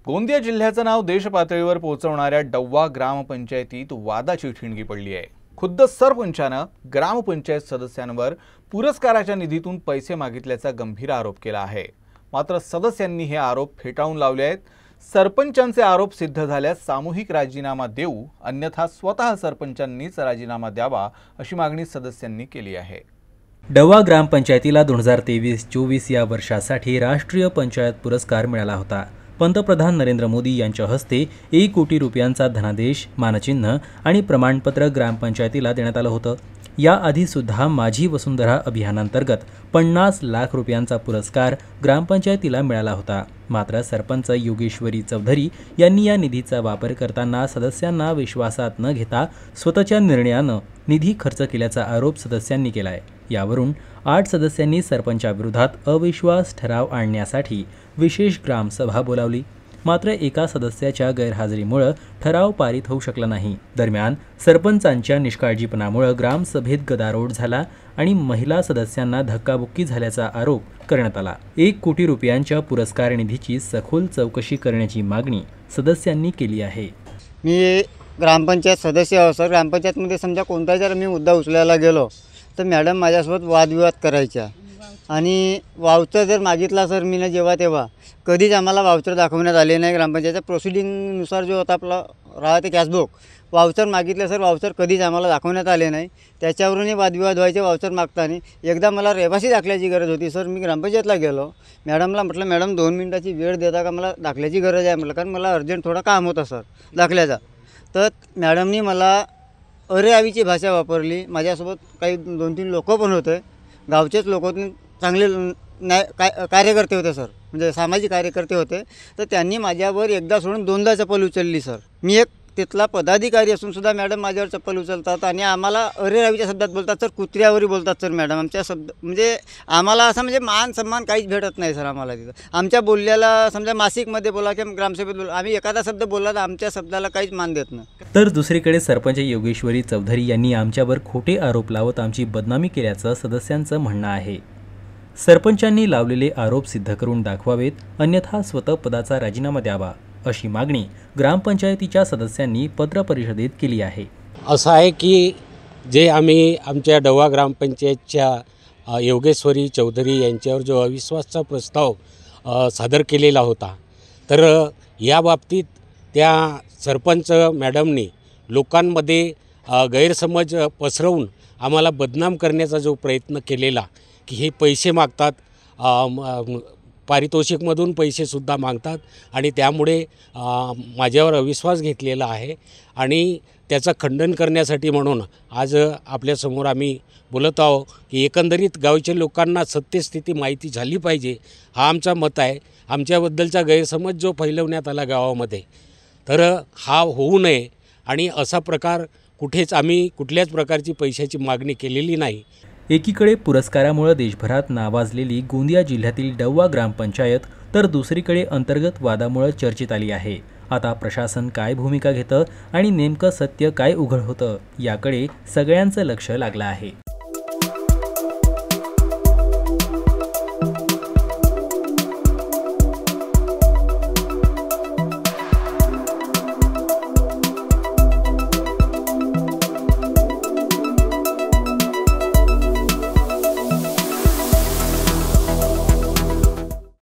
गोंदिया जिल्ह्याचं नाव देशपातळीवर पोहोचवणाऱ्या डव्वा ग्रामपंचायतीत वादाची ठिणगी पडली आहे। खुद्द सरपंचानं ग्रामपंचायत सदस्यांवर पुरस्काराच्या निधीतून पैसे मागितल्याचा गंभीर आरोप केला आहे। मात्र सदस्यांनी हे आरोप फेटाळून लावले आहेत। सरपंचांचे आरोप सिद्ध झाल्यास सामूहिक राजीनामा देऊ, अन्यथा स्वतः सरपंचांनीच राजीनामा द्यावा अशी मागणी सदस्यांनी केली आहे। डव्वा ग्रामपंचायतीला 2023-24 या वर्षासाठी राष्ट्रीय पंचायत पुरस्कार मिळाला होता। पंतप्रधान नरेंद्र मोदी यांच्या हस्ते 1 कोटी रुपयांचा धनादेश, मानचिन्ह आणि प्रमाणपत्र ग्रामपंचायतीला देण्यात आलं होतं। याआधी सुद्धा माझी वसुंधरा अभियानांतर्गत 50 लाख रुपयांचा पुरस्कार ग्रामपंचायतीला मिळाला होता। मात्र सरपंच योगेश्वरी चौधरी यांनी या निधीचा वापर करताना सदस्यांना विश्वासात न घेता स्वतःच्या निर्णयानं निधी खर्च केल्याचा आरोप सदस्यांनी केलाय। यावरून 8 सदस्यांनी सरपंचाविरोधात अविश्वास ठराव आणण्यासाठी विशेष ग्रामसभा बोलावली। मात्र एका सदस्याच्या गैरहजेरीमुळे ठराव पारित होऊ शकला नाही। दरम्यान सरपंचांच्या निष्काळजीपणामुळे ग्रामसभेत गदारोळ झाला आणि महिला सदस्यांना धक्काबुक्की झाल्याचा आरोप करण्यात आला। 1 कोटी रुपयांच्या पुरस्कार निधीची सखोल चौकशी करण्याची मागणी सदस्यांनी केली आहे। मी ग्रामपंचायत सदस्य आहे सर। ग्रामपंचायतमध्ये समजा कोणता जर मी मुद्दा उचलायला गेलो तर मॅडम माझ्यासोबत वादविवाद करायच्या आणि वाउचर जर मागितला सर मी जेव्हा तेव्हा कधीच आम्हाला वाउचर दाखवण्यात आले नाही। ग्रामपंचायतच्या प्रोसिडिंगनुसार जो होता आपला राहते कॅशबुक वाउचर मागितले सर, वाउचर कधीच आम्हाला दाखवण्यात आले नाही। त्याच्यावरूनही वादविवाद व्हायचे वाउचर मागताना। एकदा मला रहिवासी दाखल्याची गरज होती सर, मी ग्रामपंचायतला गेलो, मॅडमला म्हटलं मॅडम 2 मिनिटाची वेळ देता का, मला दाखल्याची गरज आहे म्हटलं, कारण मला अर्जंट थोडा काम होता सर दाखल्याचा। तर मॅडमनी मला अरेआवीची भाषा वापरली। माझ्यासोबत काही 2-3 लोक पण होते, गावचेच लोक होते, चांगले कार्यकर्ते होते सर, म्हणजे सामाजिक कार्यकर्ते होते। तर त्यांनी माझ्यावर एकदा सोडून 2दा चप्पल उचलली सर। मी एक तिथला पदाधिकारी असून सुद्धा मॅडम माझ्यावर चप्पल उचलतात आणि आम्हाला अरेरावीच्या शब्दात बोलतात सर, कुत्र्यावरही बोलतात सर मॅडम। आमच्या शब्द म्हणजे आम्हाला असं म्हणजे मान सन्मान काहीच भेटत नाही सर आम्हाला तिथं। आमच्या बोलल्याला समजा मासिकमध्ये बोला किंवा ग्रामसभेत बोला, आम्ही एखादा शब्द बोलला तर आमच्या शब्दाला काहीच मान देत नाही। तर दुसरीकडे सरपंच योगेश्वरी चौधरी यांनी आमच्यावर खोटे आरोप लावत आमची बदनामी केल्याचं सदस्यांचं म्हणणं आहे। सरपंचांनी लावलेले आरोप सिद्ध करून दाखवावेत, अन्यथा स्वतः पदाचा राजीनामा द्यावा अशी मागणी ग्रामपंचायतीच्या सदस्यांनी पत्रपरिषदेत केली आहे। असं आहे की जे आम्ही आमच्या डव्वा ग्रामपंचायतच्या योगेश्वरी चौधरी यांच्यावर जो अविश्वासचा प्रस्ताव सादर केलेला होता, तर या बाबतीत त्या सरपंच मॅडमनी लोकांमध्ये गैरसमज पसरवून आम्हाला बदनाम करण्याचा जो प्रयत्न केलेला की हे पैसे मागतात, पारितोषिकमधून पैसेसुद्धा मागतात आणि त्यामुळे माझ्यावर अविश्वास घेतलेला आहे आणि त्याचं खंडन करण्यासाठी म्हणून आज आपल्यासमोर आम्ही बोलत आहोत की एकंदरीत गावच्या लोकांना सत्यस्थिती माहिती झाली पाहिजे, हा आमचा मत आहे। आमच्याबद्दलचा गैरसमज जो फैलवण्यात आला गावामध्ये, तर हा होऊ नये आणि असा प्रकार कुठेच आम्ही कुठल्याच प्रकारची पैशाची मागणी केलेली नाही। एकीकडे पुरस्कारामुळे देशभरात नावाजलेली गोंदिया जिल्ह्यातील डव्वा ग्रामपंचायत तर दुसरीकडे अंतर्गत वादामुळे चर्चेत आली आहे। आता प्रशासन काय भूमिका घेतं आणि नेमकं सत्य काय उघड होतं याकडे सगळ्यांचं लक्ष लागलं आहे।